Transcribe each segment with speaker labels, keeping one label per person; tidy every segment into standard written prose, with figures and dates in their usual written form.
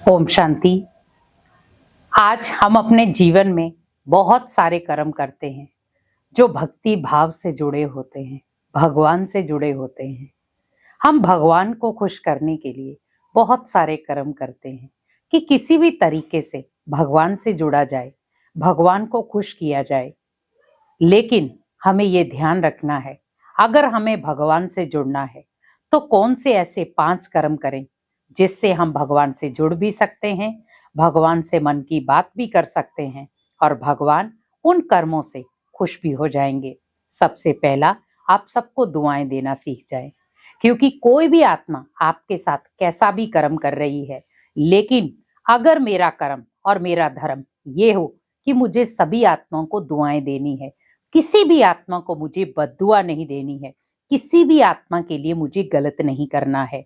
Speaker 1: ओम शांति। आज हम अपने जीवन में बहुत सारे कर्म करते हैं जो भक्ति भाव से जुड़े होते हैं, भगवान से जुड़े होते हैं। हम भगवान को खुश करने के लिए बहुत सारे कर्म करते हैं कि किसी भी तरीके से भगवान से जुड़ा जाए, भगवान को खुश किया जाए। लेकिन हमें ये ध्यान रखना है, अगर हमें भगवान से जुड़ना है तो कौन से ऐसे 5 कर्म करें जिससे हम भगवान से जुड़ भी सकते हैं, भगवान से मन की बात भी कर सकते हैं और भगवान उन कर्मों से खुश भी हो जाएंगे। सबसे पहला, आप सबको दुआएं देना सीख जाएं, क्योंकि कोई भी आत्मा आपके साथ कैसा भी कर्म कर रही है, लेकिन अगर मेरा कर्म और मेरा धर्म ये हो कि मुझे सभी आत्माओं को दुआएं देनी है, किसी भी आत्मा को मुझे बद्दुआ नहीं देनी है, किसी भी आत्मा के लिए मुझे गलत नहीं करना है,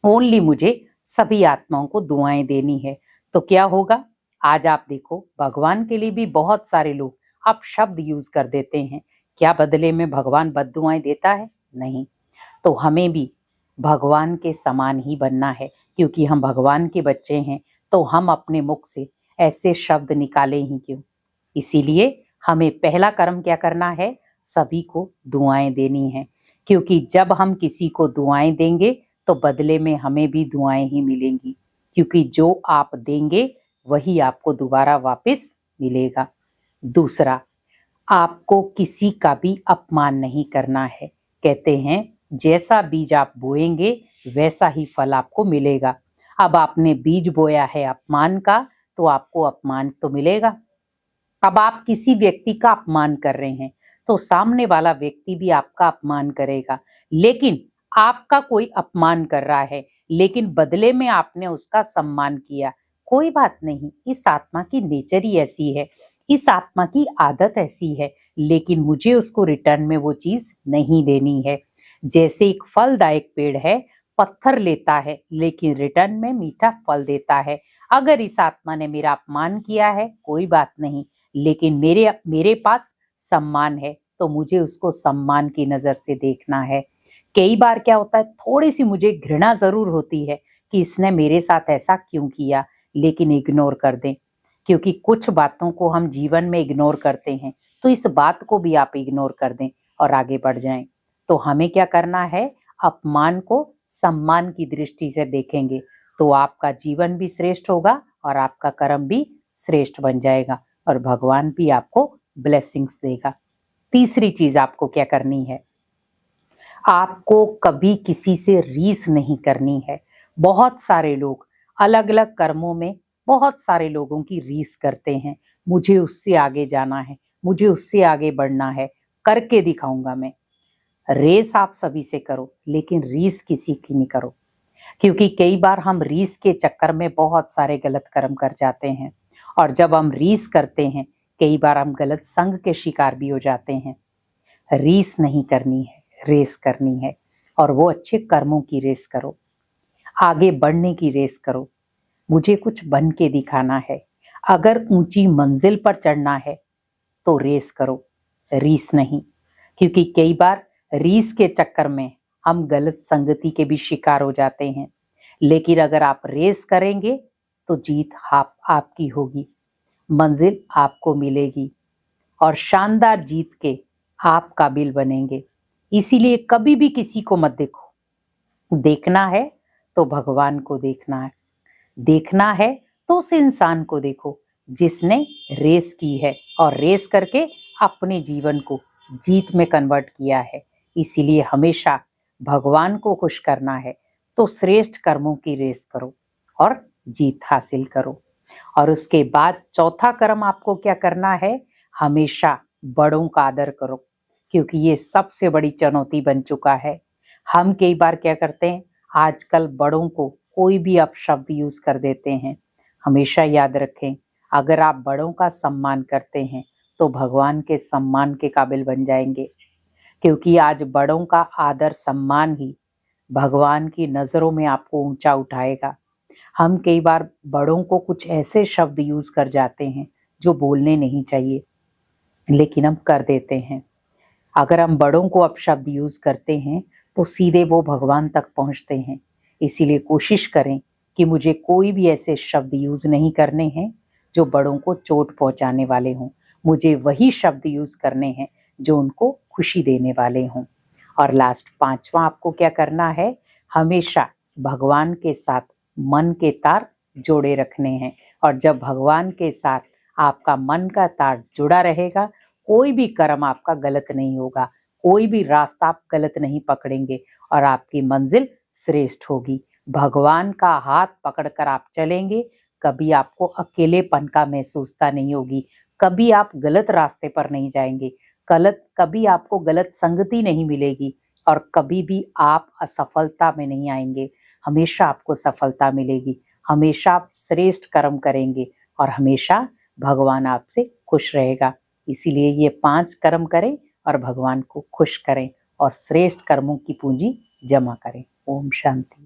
Speaker 1: ओनली मुझे सभी आत्माओं को दुआएं देनी है, तो क्या होगा? आज आप देखो, भगवान के लिए भी बहुत सारे लोग आप शब्द यूज कर देते हैं। क्या बदले में भगवान बद्दुआएं देता है? नहीं। तो हमें भी भगवान के समान ही बनना है, क्योंकि हम भगवान के बच्चे हैं, तो हम अपने मुख से ऐसे शब्द निकाले ही क्यों। इसीलिए हमें पहला कर्म क्या करना है? सभी को दुआएं देनी है, क्योंकि जब हम किसी को दुआएं देंगे तो बदले में हमें भी दुआएं ही मिलेंगी, क्योंकि जो आप देंगे वही आपको दोबारा वापस मिलेगा। दूसरा, आपको किसी का भी अपमान नहीं करना है। कहते हैं जैसा बीज आप बोएंगे वैसा ही फल आपको मिलेगा। अब आपने बीज बोया है अपमान का, तो आपको अपमान तो मिलेगा। अब आप किसी व्यक्ति का अपमान कर रहे हैं तो सामने वाला व्यक्ति भी आपका अपमान करेगा। लेकिन आपका कोई अपमान कर रहा है, लेकिन बदले में आपने उसका सम्मान किया, कोई बात नहीं, इस आत्मा की नेचर ही ऐसी है, इस आत्मा की आदत ऐसी है, लेकिन मुझे उसको रिटर्न में वो चीज नहीं देनी है। जैसे एक फलदायक पेड़ है, पत्थर लेता है लेकिन रिटर्न में मीठा फल देता है। अगर इस आत्मा ने मेरा अपमान किया है, कोई बात नहीं, लेकिन मेरे पास सम्मान है, तो मुझे उसको सम्मान की नजर से देखना है। कई बार क्या होता है, थोड़ी सी मुझे घृणा जरूर होती है कि इसने मेरे साथ ऐसा क्यों किया, लेकिन इग्नोर कर दें, क्योंकि कुछ बातों को हम जीवन में इग्नोर करते हैं, तो इस बात को भी आप इग्नोर कर दें और आगे बढ़ जाएं। तो हमें क्या करना है? अपमान को सम्मान की दृष्टि से देखेंगे तो आपका जीवन भी श्रेष्ठ होगा और आपका कर्म भी श्रेष्ठ बन जाएगा और भगवान भी आपको ब्लेसिंग्स देगा। तीसरी चीज आपको क्या करनी है? आपको कभी किसी से रीस नहीं करनी है। बहुत सारे लोग अलग अलग कर्मों में बहुत सारे लोगों की रीस करते हैं। मुझे उससे आगे जाना है, मुझे उससे आगे बढ़ना है, करके दिखाऊंगा मैं। रेस आप सभी से करो, लेकिन रीस किसी की नहीं करो, क्योंकि कई बार हम रीस के चक्कर में बहुत सारे गलत कर्म कर जाते हैं, और जब हम रीस करते हैं कई बार हम गलत संग के शिकार भी हो जाते हैं। रीस नहीं करनी है, रेस करनी है, और वो अच्छे कर्मों की रेस करो, आगे बढ़ने की रेस करो। मुझे कुछ बन के दिखाना है, अगर ऊंची मंजिल पर चढ़ना है तो रेस करो, रीस नहीं, क्योंकि कई बार रीस के चक्कर में हम गलत संगति के भी शिकार हो जाते हैं। लेकिन अगर आप रेस करेंगे तो जीत आपकी होगी, मंजिल आपको मिलेगी और शानदार जीत के आप काबिल बनेंगे। इसीलिए कभी भी किसी को मत देखो, देखना है तो भगवान को देखना है, देखना है तो उस इंसान को देखो जिसने रेस की है और रेस करके अपने जीवन को जीत में कन्वर्ट किया है। इसीलिए हमेशा भगवान को खुश करना है तो श्रेष्ठ कर्मों की रेस करो और जीत हासिल करो। और उसके बाद चौथा कर्म आपको क्या करना है? हमेशा बड़ों का आदर करो, क्योंकि ये सबसे बड़ी चुनौती बन चुका है। हम कई बार क्या करते हैं, आजकल बड़ों को कोई भी अपशब्द यूज कर देते हैं। हमेशा याद रखें, अगर आप बड़ों का सम्मान करते हैं तो भगवान के सम्मान के काबिल बन जाएंगे, क्योंकि आज बड़ों का आदर सम्मान ही भगवान की नजरों में आपको ऊंचा उठाएगा। हम कई बार बड़ों को कुछ ऐसे शब्द यूज कर जाते हैं जो बोलने नहीं चाहिए, लेकिन हम कर देते हैं। अगर हम बड़ों को अपशब्द यूज करते हैं तो सीधे वो भगवान तक पहुंचते हैं। इसीलिए कोशिश करें कि मुझे कोई भी ऐसे शब्द यूज नहीं करने हैं जो बड़ों को चोट पहुंचाने वाले हों। मुझे वही शब्द यूज करने हैं जो उनको खुशी देने वाले हों। और लास्ट 5वां आपको क्या करना है, हमेशा भगवान के साथ मन के तार जोड़े रखने हैं। और जब भगवान के साथ आपका मन का तार जुड़ा रहेगा, कोई भी कर्म आपका गलत नहीं होगा, कोई भी रास्ता आप गलत नहीं पकड़ेंगे और आपकी मंजिल श्रेष्ठ होगी। भगवान का हाथ पकड़कर आप चलेंगे, कभी आपको अकेलेपन का महसूसता नहीं होगी, कभी आप गलत रास्ते पर नहीं जाएंगे, कभी आपको गलत संगति नहीं मिलेगी और कभी भी आप असफलता में नहीं आएंगे। हमेशा आपको सफलता मिलेगी, हमेशा आप श्रेष्ठ कर्म करेंगे और हमेशा भगवान आपसे खुश रहेगा। इसीलिए ये 5 कर्म करें और भगवान को खुश करें और श्रेष्ठ कर्मों की पूंजी जमा करें। ओम शांति।